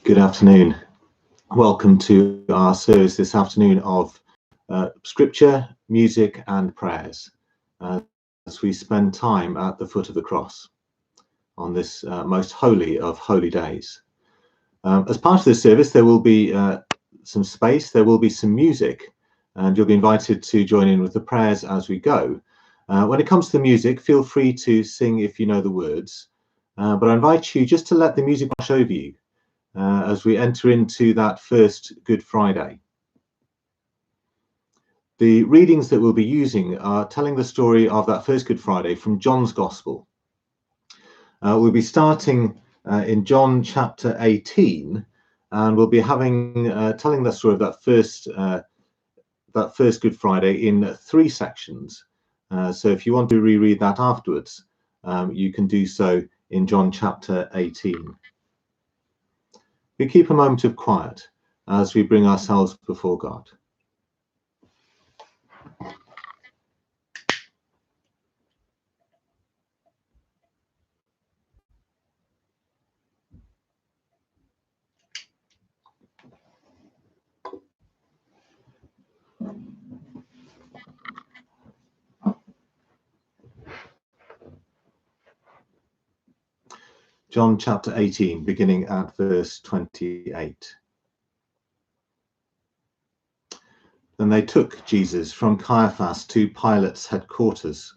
Good afternoon. Welcome to our service this afternoon of scripture, music and prayers as we spend time at the foot of the cross on this most holy of holy days. As part of this service there will be some space, there will be some music, and you'll be invited to join in with the prayers as we go. When it comes to the music, feel free to sing if you know the words, but I invite you just to let the music wash over you as we enter into that first Good Friday. The readings that we'll be using are telling the story of that first Good Friday from John's Gospel. We'll be starting in John chapter 18, and we'll be telling the story of that first Good Friday in three sections. So if you want to reread that afterwards, you can do so in John chapter 18. We keep a moment of quiet as we bring ourselves before God. John chapter 18, beginning at verse 28. Then they took Jesus from Caiaphas to Pilate's headquarters.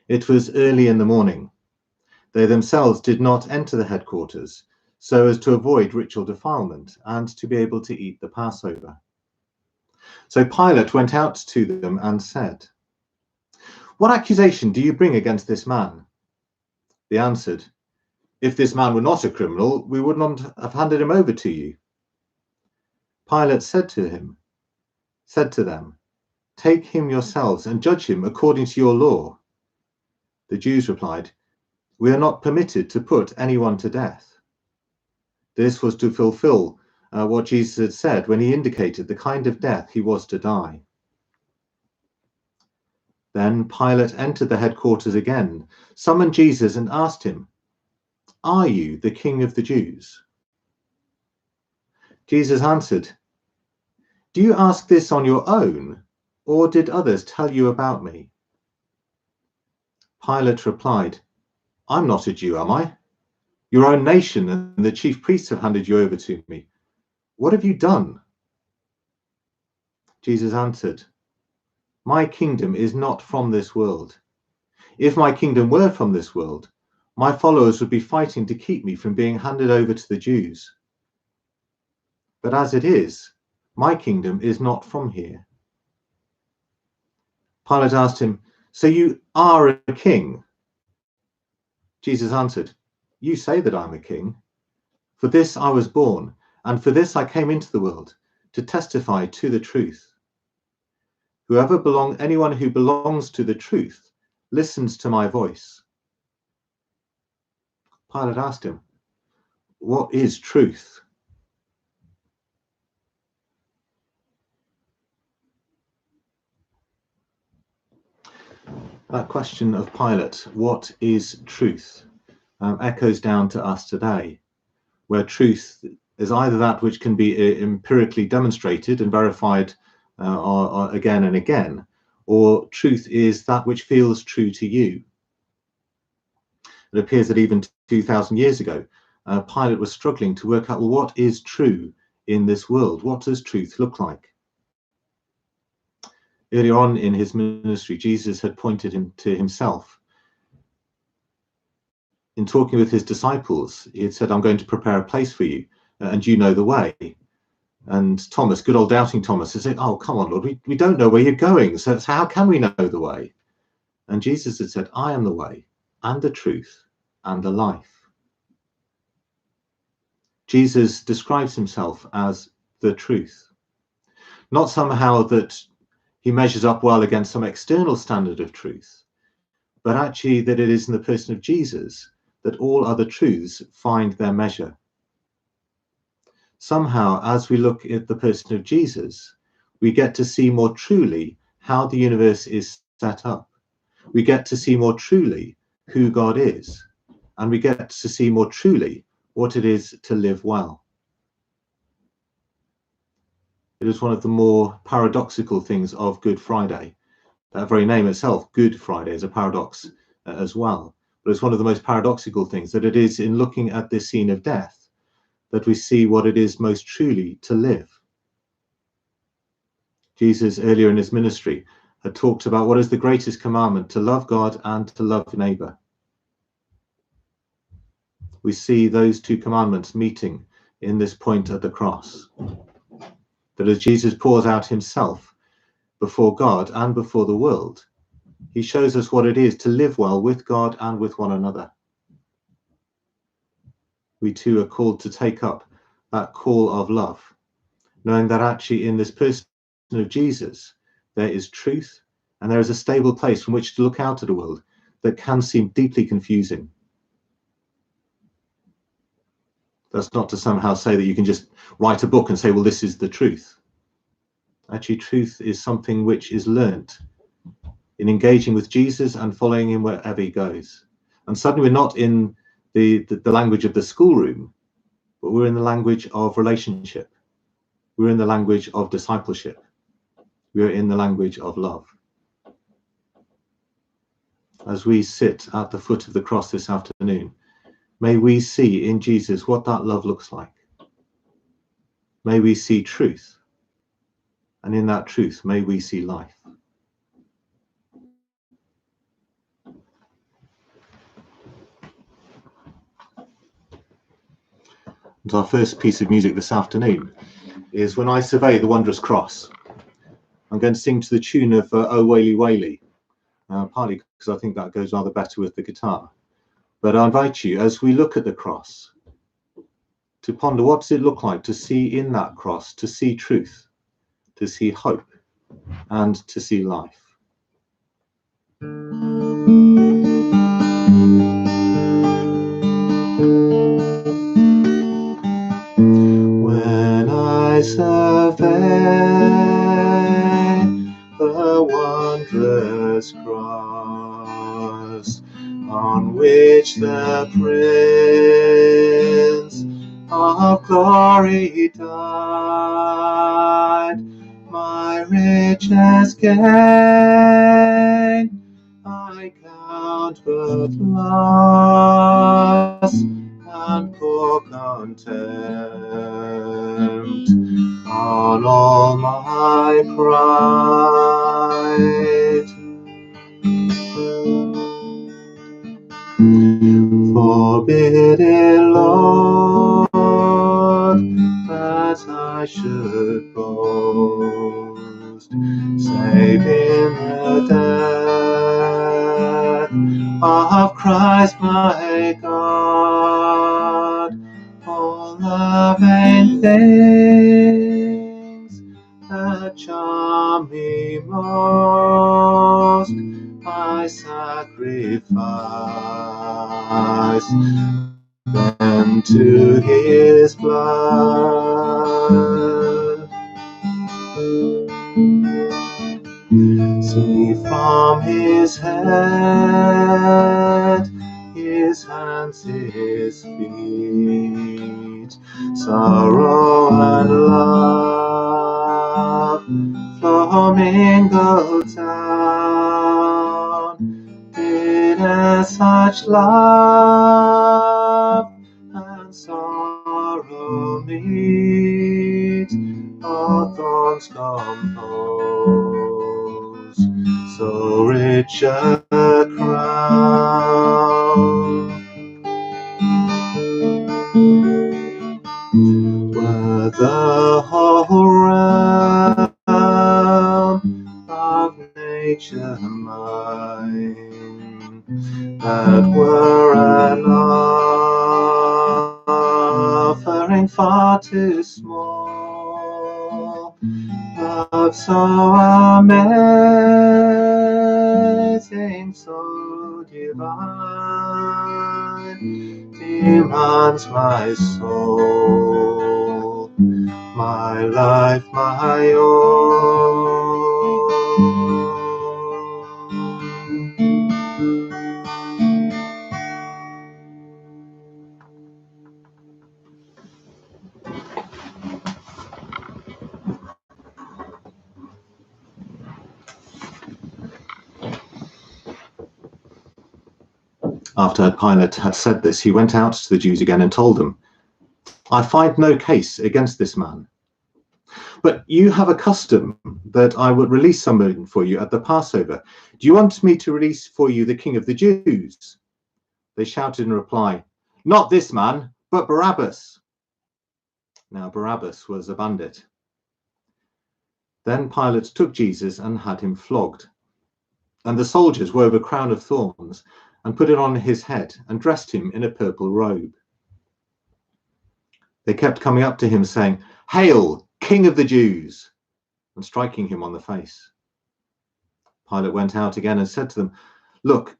It was early in the morning. They themselves did not enter the headquarters, so as to avoid ritual defilement and to be able to eat the Passover. So Pilate went out to them and said, "What accusation do you bring against this man?" They answered, "If this man were not a criminal, we would not have handed him over to you." Pilate said to them, "Take him yourselves and judge him according to your law." The Jews replied, "We are not permitted to put anyone to death." This was to fulfill what Jesus had said when he indicated the kind of death he was to die. Then Pilate entered the headquarters again, summoned Jesus and asked him, "Are you the King of the Jews?" Jesus answered, "Do you ask this on your own, or did others tell you about me?" Pilate replied, "I'm not a Jew, am I? Your own nation and the chief priests have handed you over to me. What have you done?" Jesus answered, "My kingdom is not from this world. If my kingdom were from this world, my followers would be fighting to keep me from being handed over to the Jews. But as it is, my kingdom is not from here." Pilate asked him, "So you are a king?" Jesus answered, "You say that I'm a king. For this I was born, and for this I came into the world, to testify to the truth. Anyone who belongs to the truth listens to my voice." Pilate asked him, "What is truth?" That question of Pilate, what is truth, echoes down to us today, where truth is either that which can be empirically demonstrated and verified or again and again, or truth is that which feels true to you. It appears that even 2,000 years ago, Pilate was struggling to work out, well, what is true in this world? What does truth look like? Earlier on in his ministry, Jesus had pointed him to himself. In talking with his disciples, he had said, "I'm going to prepare a place for you, and you know the way." And Thomas, good old doubting Thomas, had said, "Oh, come on, Lord, we don't know where you're going, so how can we know the way?" And Jesus had said, "I am the way and the truth and the life." Jesus describes himself as the truth. Not somehow that he measures up well against some external standard of truth, but actually that it is in the person of Jesus that all other truths find their measure. Somehow, as we look at the person of Jesus, we get to see more truly how the universe is set up. We get to see more truly who God is, and we get to see more truly what it is to live well. It is one of the more paradoxical things of Good Friday. That very name itself, Good Friday, is a paradox as well. But it's one of the most paradoxical things, that it is in looking at this scene of death that we see what it is most truly to live. Jesus, earlier in his ministry, had talked about what is the greatest commandment: to love God and to love neighbor. We see those two commandments meeting in this point at the cross. That as Jesus pours out himself before God and before the world, he shows us what it is to live well with God and with one another. We too are called to take up that call of love, knowing that actually in this person of Jesus, there is truth and there is a stable place from which to look out at a world that can seem deeply confusing. That's not to somehow say that you can just write a book and say, well, this is the truth. Actually, truth is something which is learnt in engaging with Jesus and following him wherever he goes. And suddenly we're not in the language of the schoolroom, but we're in the language of relationship. We're in the language of discipleship. We're in the language of love. As we sit at the foot of the cross this afternoon, may we see in Jesus what that love looks like. May we see truth. And in that truth, may we see life. And our first piece of music this afternoon is When I Survey the Wondrous Cross. I'm going to sing to the tune of Oh Waly Waly, partly because I think that goes rather better with the guitar. But I invite you, as we look at the cross, to ponder what does it look like to see in that cross, to see truth, to see hope, and to see life. When I survey the wondrous cross on which the Prince of Glory died, my richest gain I count but loss and pour contempt on all my pride. Forbid it, Lord, that I should boast, save in the death of Christ my God. All the vain things that charm me most I sacrifice them to his blood. See from his head, his hands, his feet, sorrow and love flow mingled down. Did as such love and sorrow meet, all thorns compose so rich a crown. Were the whole realm of nature mine, that were an offering far too small. Love so amazing, so divine, demands my soul, my life, my own. After Pilate had said this, he went out to the Jews again and told them, "I find no case against this man. But you have a custom that I would release someone for you at the Passover. Do you want me to release for you the King of the Jews?" They shouted in reply, "Not this man, but Barabbas." Now Barabbas was a bandit. Then Pilate took Jesus and had him flogged. And the soldiers wove a crown of thorns and put it on his head and dressed him in a purple robe. They kept coming up to him saying, "Hail, King of the Jews!" and striking him on the face. Pilate went out again and said to them, "Look,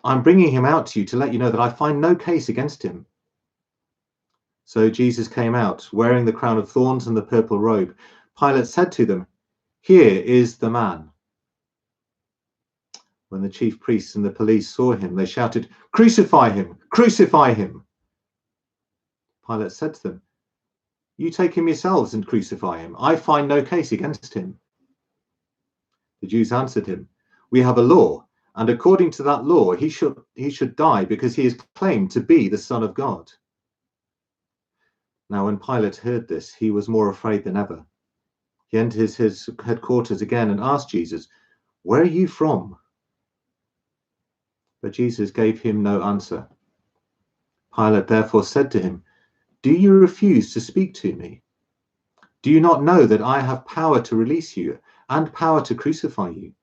I'm bringing him out to you to let you know that I find no case against him." So Jesus came out, wearing the crown of thorns and the purple robe. Pilate said to them, "Here is the man." When the chief priests and the police saw him, they shouted, "Crucify him! Crucify him!" Pilate said to them, "You take him yourselves and crucify him. I find no case against him." The Jews answered him, "We have a law, and according to that law, he should die because he is claimed to be the Son of God." Now, when Pilate heard this, he was more afraid than ever. He entered his headquarters again and asked Jesus, "Where are you from?" But Jesus gave him no answer. Pilate therefore said to him, "Do you refuse to speak to me? Do you not know that I have power to release you and power to crucify you?"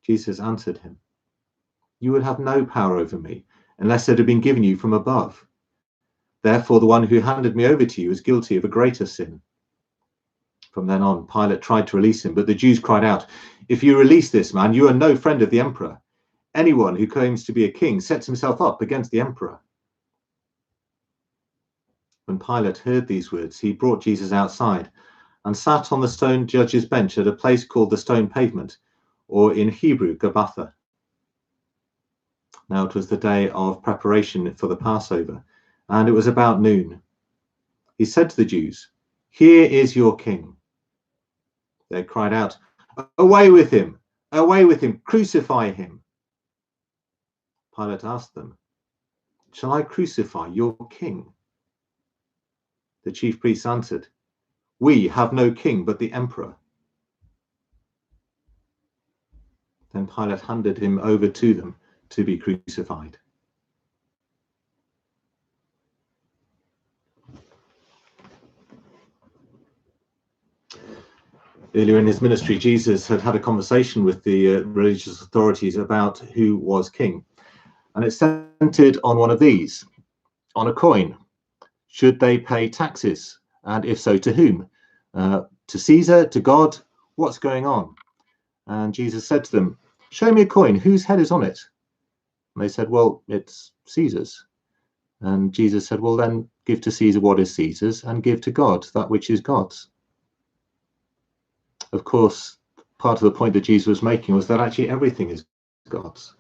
Jesus answered him, "You would have no power over me unless it had been given you from above. Therefore, the one who handed me over to you is guilty of a greater sin." From then on, Pilate tried to release him, but the Jews cried out, "If you release this man, you are no friend of the emperor. Anyone who claims to be a king sets himself up against the emperor." When Pilate heard these words, he brought Jesus outside and sat on the stone judge's bench at a place called the Stone Pavement, or in Hebrew, Gabbatha. Now it was the day of preparation for the Passover, and it was about noon. He said to the Jews, "Here is your king." They cried out, "Away with him! Away with him! Crucify him!" Pilate asked them, "Shall I crucify your king?" The chief priests answered, "We have no king but the emperor." Then Pilate handed him over to them to be crucified. Earlier in his ministry, Jesus had a conversation with the religious authorities about who was king. And it centered on one of these, on a coin. Should they pay taxes? And if so, to whom? To Caesar, to God? What's going on? And Jesus said to them, "Show me a coin. Whose head is on it?" And they said, "Well, it's Caesar's." And Jesus said, "Well, then give to Caesar what is Caesar's and give to God that which is God's." Of course, part of the point that Jesus was making was that actually everything is God's,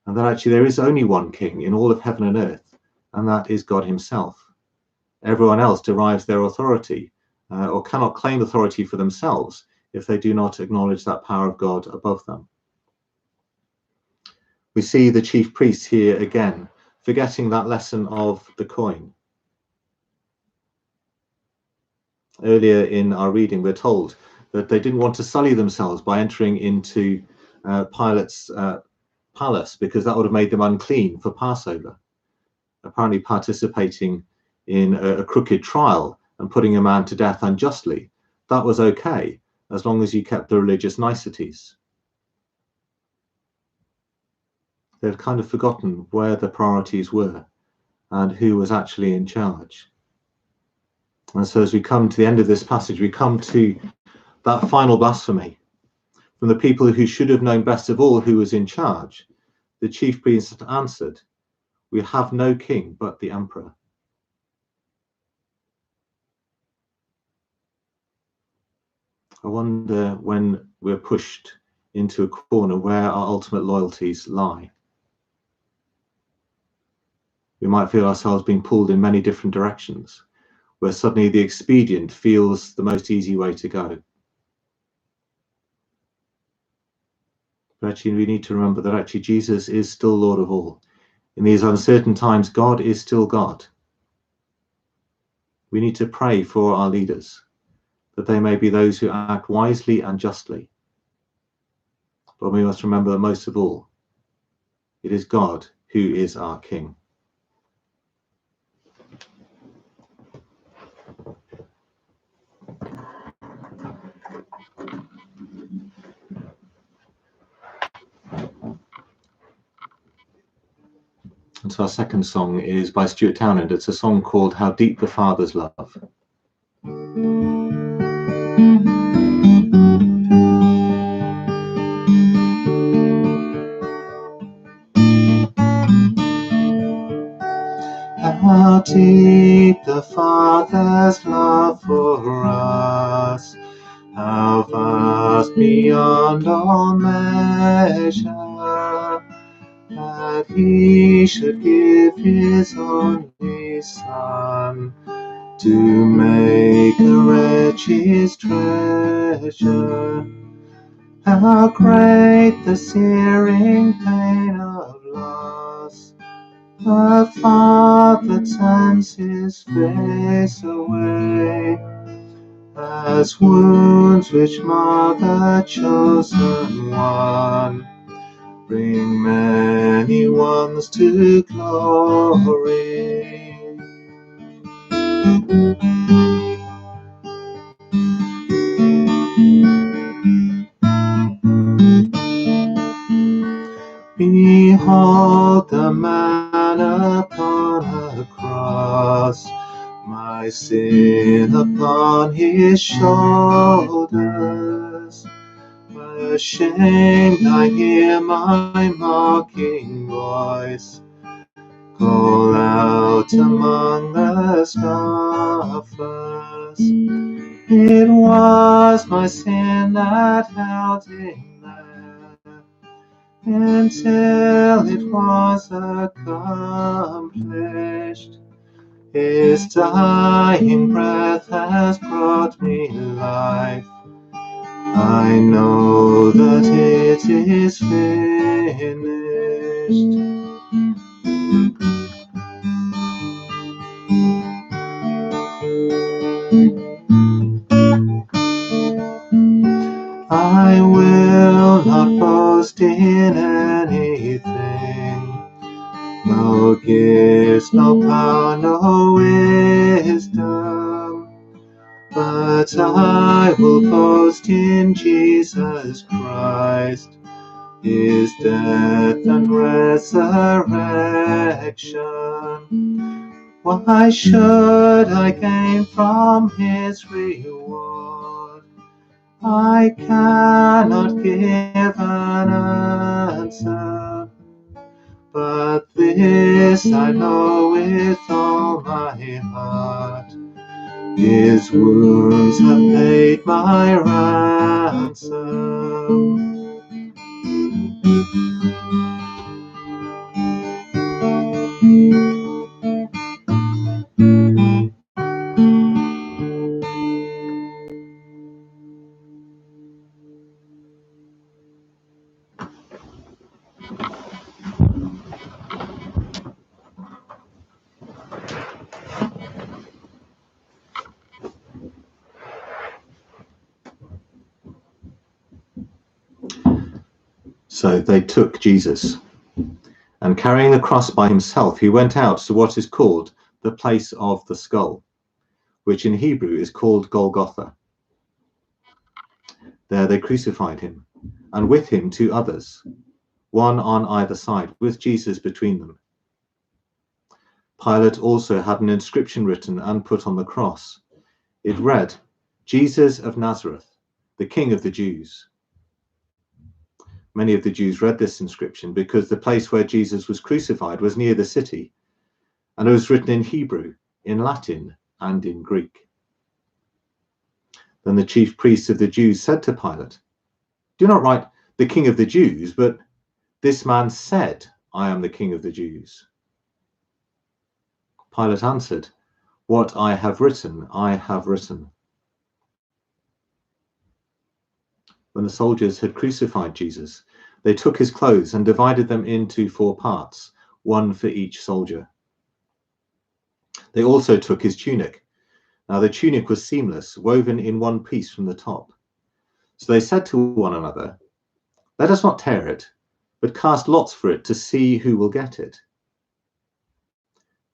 and that actually there is only one king in all of heaven and earth, and that is God himself. Everyone else derives their authority or cannot claim authority for themselves if they do not acknowledge that power of God above them. We see the chief priests here again, forgetting that lesson of the coin. Earlier in our reading, we're told that they didn't want to sully themselves by entering into Pilate's palace because that would have made them unclean for Passover. Apparently participating in a crooked trial and putting a man to death unjustly, that was okay as long as you kept the religious niceties. They'd kind of forgotten where the priorities were and who was actually in charge. And so as we come to the end of this passage, we come to that final blasphemy from the people who should have known best of all who was in charge. The chief priests answered, "We have no king but the emperor." I wonder when we're pushed into a corner where our ultimate loyalties lie. We might feel ourselves being pulled in many different directions, where suddenly the expedient feels the most easy way to go. But actually, we need to remember that actually Jesus is still Lord of all. In these uncertain times, God is still God. We need to pray for our leaders, that they may be those who act wisely and justly. But we must remember that most of all, it is God who is our King. And so our second song is by Stuart Townend. It's a song called How Deep the Father's Love. How deep the Father's love for us, how vast beyond all measure, that he should give his only Son to make a wretch his treasure. How great the searing pain of loss, the Father turns his face away, as wounds which mar the chosen one bring many ones to glory. Behold the man upon a cross, my sin upon his shoulders. Ashamed I hear my mocking voice call out among the scoffers. It was my sin that held him there, until it was accomplished. His dying breath has brought me life. I know that it is finished. I will not boast in anything, no gifts, no power, no wisdom, but I will boast in Jesus Christ, his death and resurrection. Why should I gain from his reward? I cannot give an answer, but this I know with all my heart: his wounds have paid my ransom. So they took Jesus, and carrying the cross by himself, he went out to what is called the place of the skull, which in Hebrew is called Golgotha. There they crucified him, and with him 2 others, one on either side, with Jesus between them. Pilate also had an inscription written and put on the cross. It read, "Jesus of Nazareth, the King of the Jews." Many of the Jews read this inscription because the place where Jesus was crucified was near the city, and it was written in Hebrew, in Latin, and in Greek. Then the chief priests of the Jews said to Pilate, "Do not write the King of the Jews, but this man said, 'I am the King of the Jews.'" Pilate answered, "What I have written, I have written." When the soldiers had crucified Jesus, They took his clothes and divided them into 4 parts, one for each soldier. They also took his tunic. Now the tunic was seamless, woven in one piece from the top. So they said to one another, "Let us not tear it, but cast lots for it to see who will get it."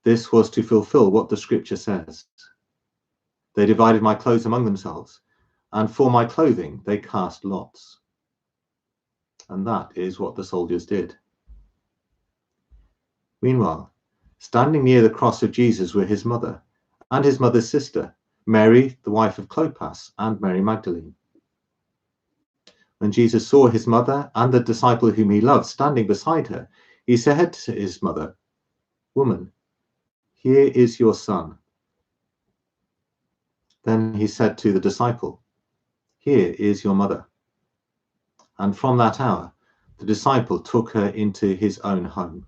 This was to fulfill what the scripture says. They divided my clothes among themselves, and for my clothing they cast lots. And that is what the soldiers did. Meanwhile, standing near the cross of Jesus were his mother and his mother's sister, Mary, the wife of Clopas, and Mary Magdalene. When Jesus saw his mother and the disciple whom he loved standing beside her, he said to his mother, "Woman, here is your son." Then he said to the disciple, "Here is your mother." And from that hour, the disciple took her into his own home.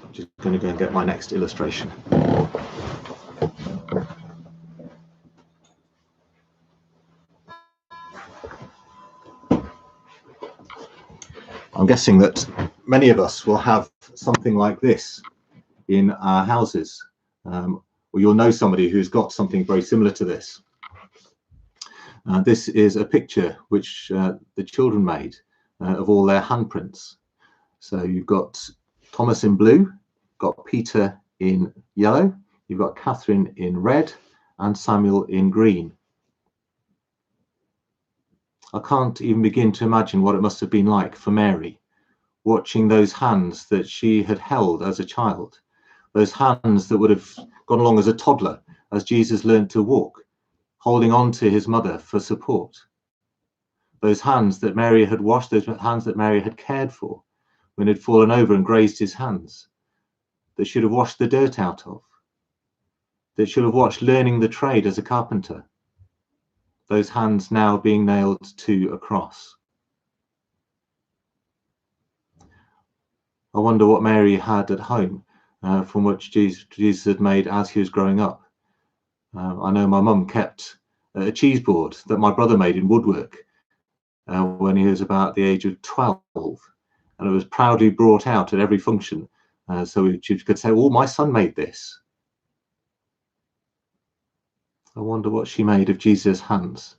I'm just going to go and get my next illustration. I'm guessing that many of us will have something like this in our houses, or you'll know somebody who's got something very similar to this. This is a picture which the children made of all their handprints. So you've got Thomas in blue, got Peter in yellow, you've got Catherine in red, and Samuel in green. I can't even begin to imagine what it must have been like for Mary, watching those hands that she had held as a child, those hands that would have gone along as a toddler as Jesus learned to walk, holding on to his mother for support. Those hands that Mary had washed, those hands that Mary had cared for when he'd fallen over and grazed his hands, that should have washed the dirt out of, that should have watched learning the trade as a carpenter. Those hands now being nailed to a cross. I wonder what Mary had at home from which Jesus had made as he was growing up. I know my mum kept a cheese board that my brother made in woodwork when he was about the age of 12, and it was proudly brought out at every function, so she could say, "Oh, my son made this." I wonder what she made of Jesus' hands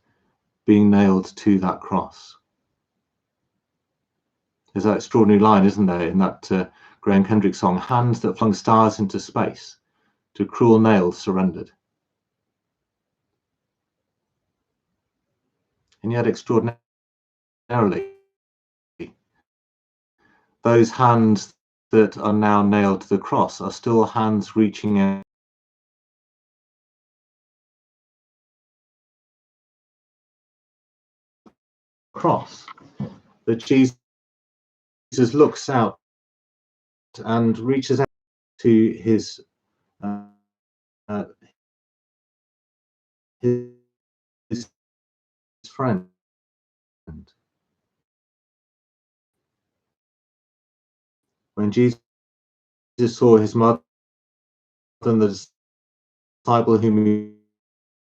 being nailed to that cross. There's that extraordinary line, isn't there, in that Graham Kendrick song, "Hands that flung stars into space, to cruel nails surrendered." And yet extraordinarily, those hands that are now nailed to the cross are still hands reaching out cross, that Jesus looks out and reaches out to his friend. When Jesus saw his mother and the disciple whom he